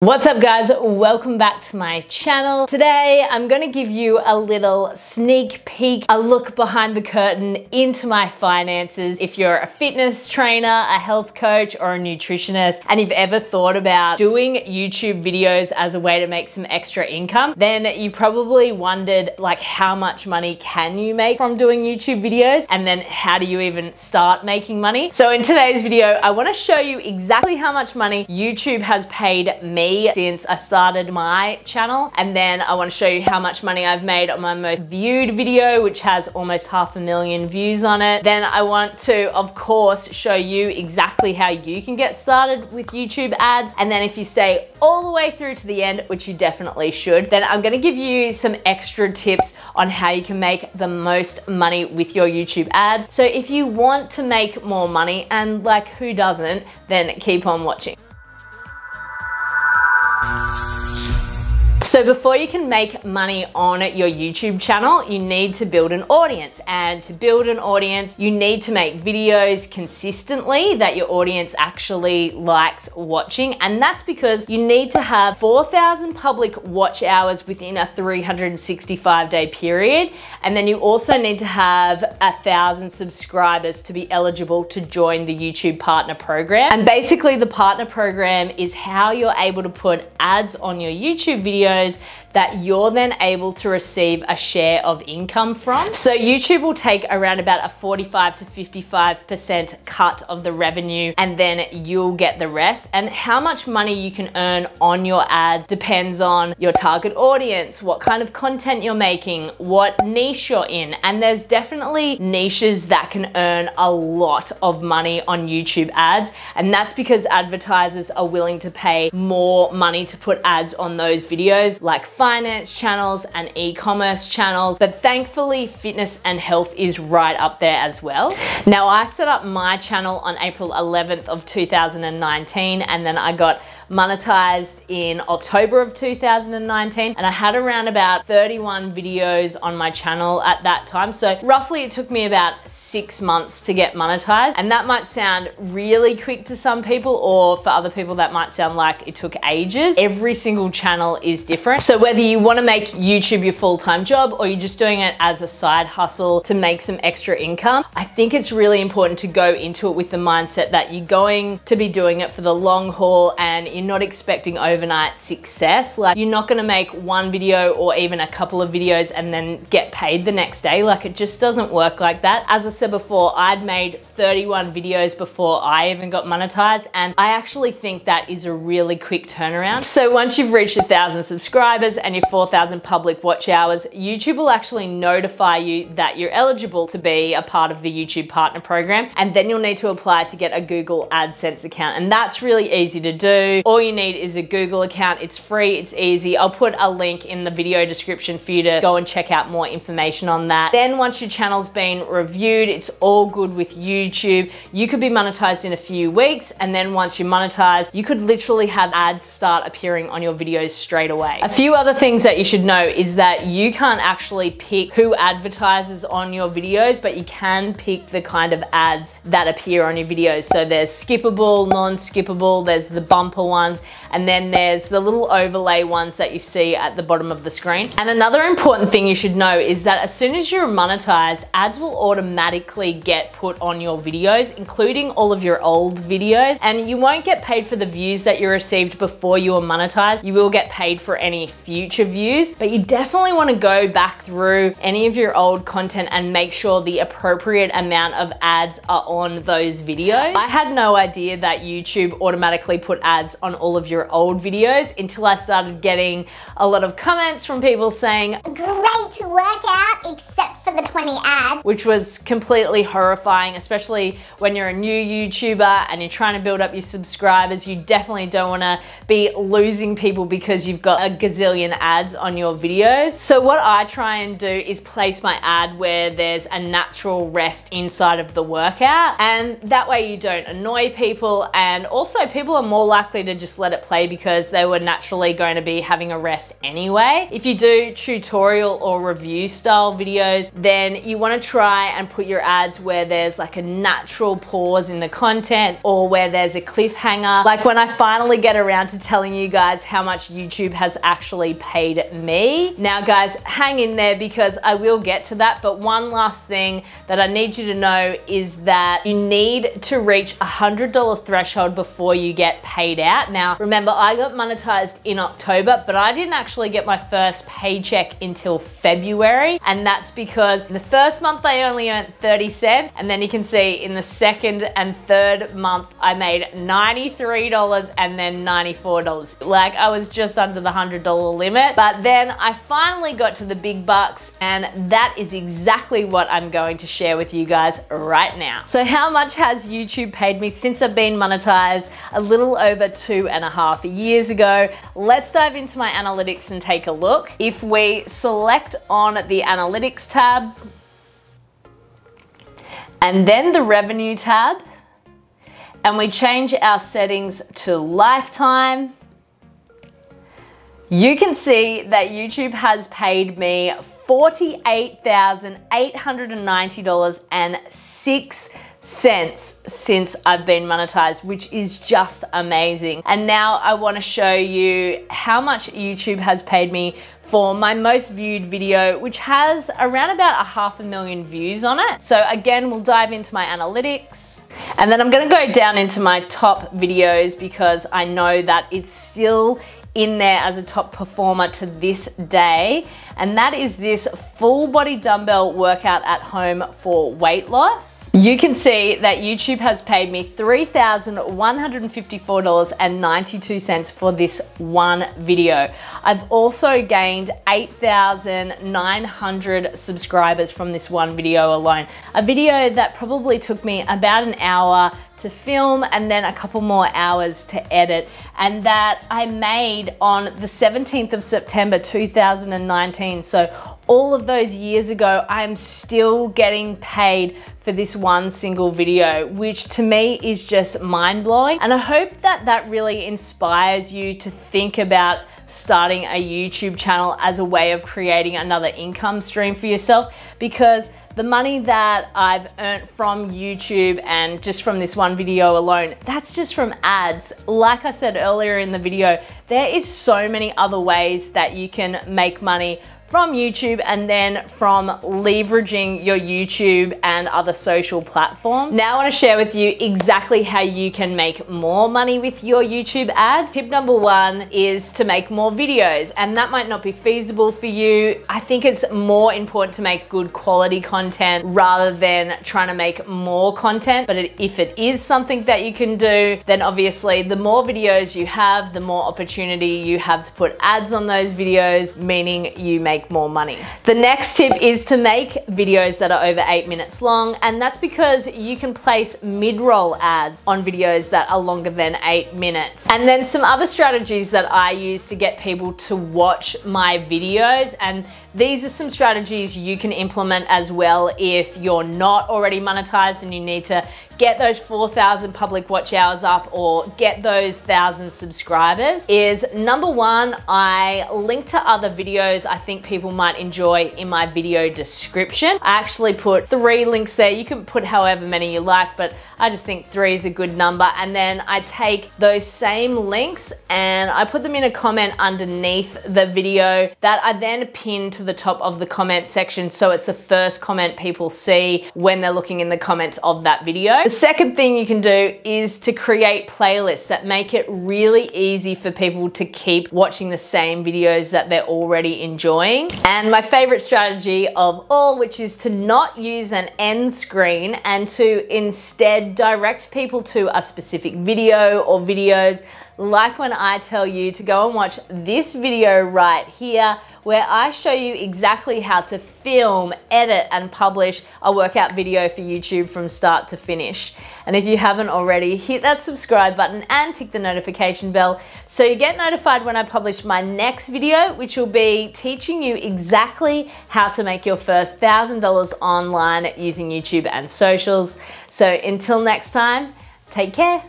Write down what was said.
What's up guys, welcome back to my channel. Today I'm going to give you a little sneak peek, a look behind the curtain into my finances. If you're a fitness trainer, a health coach, or a nutritionist, and you've ever thought about doing YouTube videos as a way to make some extra income, then you probably wondered like how much money can you make from doing YouTube videos, and then how do you even start making money? So in today's video, I want to show you exactly how much money YouTube has paid me since I started my channel, and then I want to show you how much money I've made on my most viewed video, which has almost 500,000 views on it. Then I want to, of course, show you exactly how you can get started with YouTube ads, and then if you stay all the way through to the end, which you definitely should, then I'm going to give you some extra tips on how you can make the most money with your YouTube ads. So if you want to make more money, and like who doesn't, then keep on watching. So before you can make money on your YouTube channel, you need to build an audience. And to build an audience, you need to make videos consistently that your audience actually likes watching. And that's because you need to have 4,000 public watch hours within a 365-day period. And then you also need to have 1,000 subscribers to be eligible to join the YouTube Partner Program. And basically the Partner Program is how you're able to put ads on your YouTube videos that you're then able to receive a share of income from. So YouTube will take around about a 45 to 55% cut of the revenue, and then you'll get the rest. And how much money you can earn on your ads depends on your target audience, what kind of content you're making, what niche you're in. And there's definitely niches that can earn a lot of money on YouTube ads. And that's because advertisers are willing to pay more money to put ads on those videos, like finance channels and e-commerce channels. But thankfully, fitness and health is right up there as well. Now, I set up my channel on April 11th of 2019, and then I got monetized in October of 2019, and I had around about 31 videos on my channel at that time. So roughly it took me about 6 months to get monetized, and that might sound really quick to some people, or for other people that might sound like it took ages. Every single channel is different. So whether you want to make YouTube your full-time job or you're just doing it as a side hustle to make some extra income, I think it's really important to go into it with the mindset that you're going to be doing it for the long haul, and you're not expecting overnight success. Like, you're not going to make one video or even a couple of videos and then get paid the next day. Like, it just doesn't work like that. As I said before, I'd made 31 videos before I even got monetized, and I actually think that is a really quick turnaround. So once you've reached 1,000 subscribers and your 4,000 public watch hours, YouTube will actually notify you that you're eligible to be a part of the YouTube Partner Program, and then you'll need to apply to get a Google AdSense account. And that's really easy to do. All you need is a Google account. It's free, it's easy. I'll put a link in the video description for you to go and check out more information on that. Then once your channel's been reviewed, it's all good with YouTube, you could be monetized in a few weeks, and then once you're monetized, you could literally have ads start appearing on your videos straight away. A few other things that you should know is that you can't actually pick who advertises on your videos, but you can pick the kind of ads that appear on your videos. So there's skippable, non-skippable, there's the bumper ones, and then there's the little overlay ones that you see at the bottom of the screen. And another important thing you should know is that as soon as you're monetized, ads will automatically get put on your videos, including all of your old videos, and you won't get paid for the views that you received before you were monetized. You will get paid for any future views, but you definitely want to go back through any of your old content and make sure the appropriate amount of ads are on those videos. I had no idea that YouTube automatically put ads on all of your old videos until I started getting a lot of comments from people saying, "Great workout, except for the 20 ads," which was completely horrifying, especially when you're a new YouTuber and you're trying to build up your subscribers. You definitely don't want to be losing people because you've got a gazillion ads on your videos. So what I try and do is place my ad where there's a natural rest inside of the workout, and that way you don't annoy people, and also people are more likely to just let it play because they were naturally going to be having a rest anyway. If you do tutorial or review style videos, then you want to try and put your ads where there's like a natural pause in the content or where there's a cliffhanger. Like when I finally get around to telling you guys how much YouTube has actually paid me. Now guys, hang in there because I will get to that, but one last thing that I need you to know is that you need to reach a $100 threshold before you get paid out. Now remember, I got monetized in October, but I didn't actually get my first paycheck until February, and that's because in the first month I only earned 30 cents, and then you can see in the second and third month I made $93 and then $94. Like I was just under the $100 limit, but then I finally got to the big bucks, and that is exactly what I'm going to share with you guys right now. So how much has YouTube paid me since I've been monetized a little over 2.5 years ago? Let's dive into my analytics and take a look. If we select on the analytics tab and then the revenue tab, and we change our settings to lifetime, you can see that YouTube has paid me $48,890.06 since I've been monetized, which is just amazing. And now I want to show you how much YouTube has paid me for my most viewed video, which has around about 500,000 views on it. So again, we'll dive into my analytics, and then I'm going to go down into my top videos because I know that it's still in there as a top performer to this day, and that is this full body dumbbell workout at home for weight loss. You can see that YouTube has paid me $3,154.92 for this one video. I've also gained 8,900 subscribers from this one video alone. A video that probably took me about an hour to film and then a couple more hours to edit, and that I made on the 17th of September 2019. So all of those years ago, I'm still getting paid for this one single video, which to me is just mind-blowing. And I hope that that really inspires you to think about starting a YouTube channel as a way of creating another income stream for yourself, because the money that I've earned from YouTube and just from this one video alone, that's just from ads. Like I said earlier in the video, there is so many other ways that you can make money from YouTube and then from leveraging your YouTube and other social platforms. Now I want to share with you exactly how you can make more money with your YouTube ads. Tip number one is to make more videos, and that might not be feasible for you. I think it's more important to make good quality content rather than trying to make more content. But if it is something that you can do, then obviously the more videos you have, the more opportunity you have to put ads on those videos, meaning you make more money. The next tip is to make videos that are over 8 minutes long, and that's because you can place mid-roll ads on videos that are longer than 8 minutes. And then some other strategies that I use to get people to watch my videos, and these are some strategies you can implement as well if you're not already monetized and you need to get those 4,000 public watch hours up or get those 1,000 subscribers. Is number one, I link to other videos I think people might enjoy in my video description. I actually put 3 links there. You can put however many you like, but I just think 3 is a good number. And then I take those same links and I put them in a comment underneath the video that I then pin to the top of the comment section, so it's the first comment people see when they're looking in the comments of that video. The second thing you can do is to create playlists that make it really easy for people to keep watching the same videos that they're already enjoying. And my favorite strategy of all, which is to not use an end screen and to instead direct people to a specific video or videos, like when I tell you to go and watch this video right here, where I show you exactly how to film, edit, and publish a workout video for YouTube from start to finish. And if you haven't already, hit that subscribe button and tick the notification bell so you get notified when I publish my next video, which will be teaching you exactly how to make your first $1,000 online using YouTube and socials. So until next time, take care.